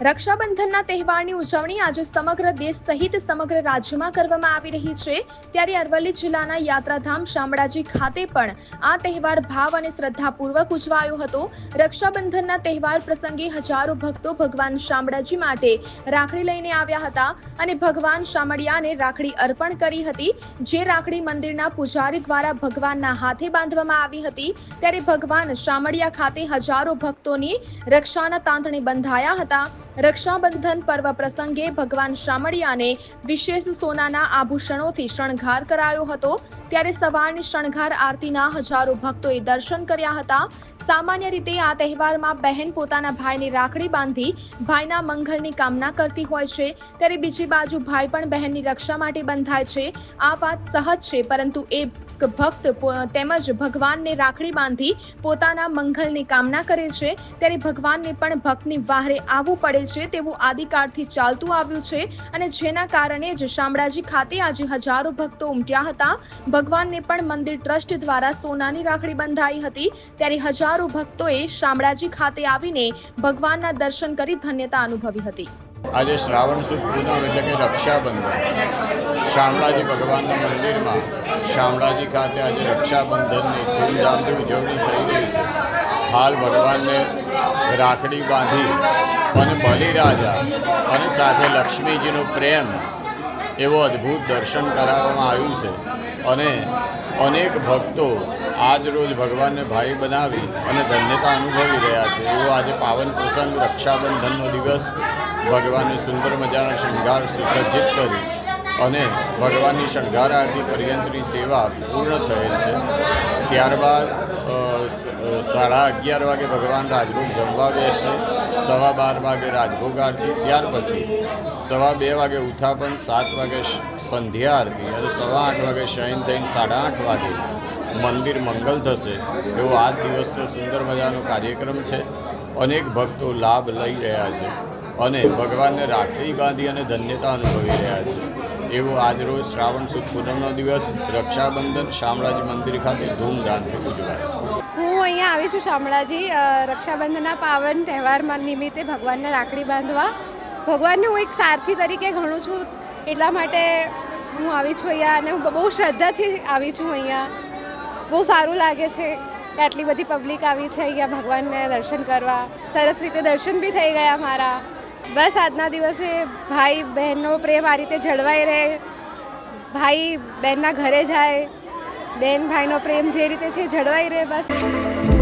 રક્ષાબંધનના તહેવારની ઉજવણી આજે સમગ્ર દેશ સહિત સમગ્ર રાજ્યમાં કરવામાં આવી રહી છે। ત્યારે અરવલ્લી જિલ્લાના યાત્રાધામ શામળાજી ખાતે પણ આ તહેવાર ભાવ અને શ્રદ્ધાપૂર્વક ઉજવાયો હતો। રક્ષાબંધનના તહેવાર પ્રસંગે હજારો ભક્તો ભગવાન શામળાજી માટે રાખડી લઈને આવ્યા હતા અને ભગવાન શામળિયાને રાખડી અર્પણ કરી હતી, જે રાખડી મંદિરના પૂજારી દ્વારા ભગવાનના હાથે બાંધવામાં આવી હતી। ત્યારે ભગવાન શામળિયા ખાતે હજારો ભક્તોની રક્ષાના તાંતણે બંધાયા હતા। રક્ષાબંધન પર્વ પ્રસંગે ભગવાન શામળિયાને વિશેષ સોનાના આભૂષણોથી શણગાર કરાયો હતો। ત્યારે સવારની શણગાર આરતીના હજારો ભક્તોએ દર્શન કર્યા હતા। સામાન્ય રીતે આ તહેવારમાં બહેન પોતાના ભાઈને રાખડી બાંધી ભાઈના મંગલની કામના કરતી હોય છે, ત્યારે બીજી બાજુ ભાઈ પણ બહેનની રક્ષા માટે બંધાય છે। આ વાત સહજ છે, પરંતુ એ ભક્ત તેમજ ભગવાનને રાખડી બાંધી પોતાના મંગલની કામના કરે છે, ત્યારે ભગવાનને પણ ભક્તની વાહરે આવવું પડે છે તેવું આદિકાળથી ચાલતું આવ્યું છે અને જેના કારણે જ શામળાજી ખાતે આજે હજારો ભક્તો ઉમટ્યા હતા। ભગવાનને પણ મંદિર ટ્રસ્ટ દ્વારા સોનાની રાખડી બંધાઈ હતી। ત્યારે હજારો ભક્તોએ શામળાજી ખાતે આવીને ભગવાનના દર્શન કરી ધન્યતા અનુભવી હતી। આજે શ્રાવણ સુદ પૂનમ એટલે કે રક્ષાબંધન શામળાજી ભગવાનના મંદિરમાં શામળાજી ખાતે આજે રક્ષાબંધનની ધૂમધામથી ઉજવણી થઈ રહી છે। હાલ ભગવાનને રાખડી બાંધી અને બલિરાજા અને સાથે લક્ષ્મીજીનો પ્રેમ એવો અદ્ભુત દર્શન કરાવવામાં આવ્યું છે અને અનેક ભક્તો આજ રોજ ભગવાનને ભાઈ બનાવી અને ધન્યતા અનુભવી રહ્યા છે। એવો આજે પાવન પ્રસંગ રક્ષાબંધનનો દિવસ ભગવાનને સુંદર મજાનો શણગાર સુસજ્જિત કરી અને ભગવાનની શણગાર આરતી પર્યંતની સેવા પૂર્ણ થયેલ છે। ત્યારબાદ 11:30 વાગે ભગવાન રાજભોગ જમવા બેસશે, 12:15 વાગે રાજભોગ આરતી, ત્યાર પછી 2:15 વાગે ઉત્થાપન, 7 વાગે સંધ્યા આરતી અને 8:15 વાગે શયન થઈને 8:30 વાગે મંદિર મંગલ થશે। એવો આ દિવસનો સુંદર મજાનો કાર્યક્રમ છે। અનેક ભક્તો લાભ લઈ રહ્યા છે અને ભગવાનને રાખડી બાંધી અને ધન્યતા અનુભવી રહ્યા છે। એવો આજરોજ શ્રાવણ સુદ પૂનમનો દિવસ રક્ષાબંધન શામળાજી મંદિર ખાતે ધૂમધામથી ઉજવાય છે। હું અહીંયા આવી છું શામળાજી રક્ષાબંધનના પાવન તહેવારમાં નિમિત્તે ભગવાનને રાખડી બાંધવા। ભગવાનને હું એક સારથી તરીકે ગણું છું, એટલા માટે હું આવી છું અહીંયા અને હું બહુ શ્રદ્ધાથી આવી છું। અહીંયા બહુ સારું લાગે છે કે આટલી બધી પબ્લિક આવી છે અહીંયા ભગવાનને દર્શન કરવા। સરસ રીતે દર્શન બી થઈ ગયા મારા। બસ આજના દિવસે ભાઈ બહેનનો પ્રેમ આ રીતે જળવાઈ રહે, ભાઈ બહેનના ઘરે જાય, બહેન ભાઈનો પ્રેમ જે રીતે છે જળવાઈ રહે, બસ।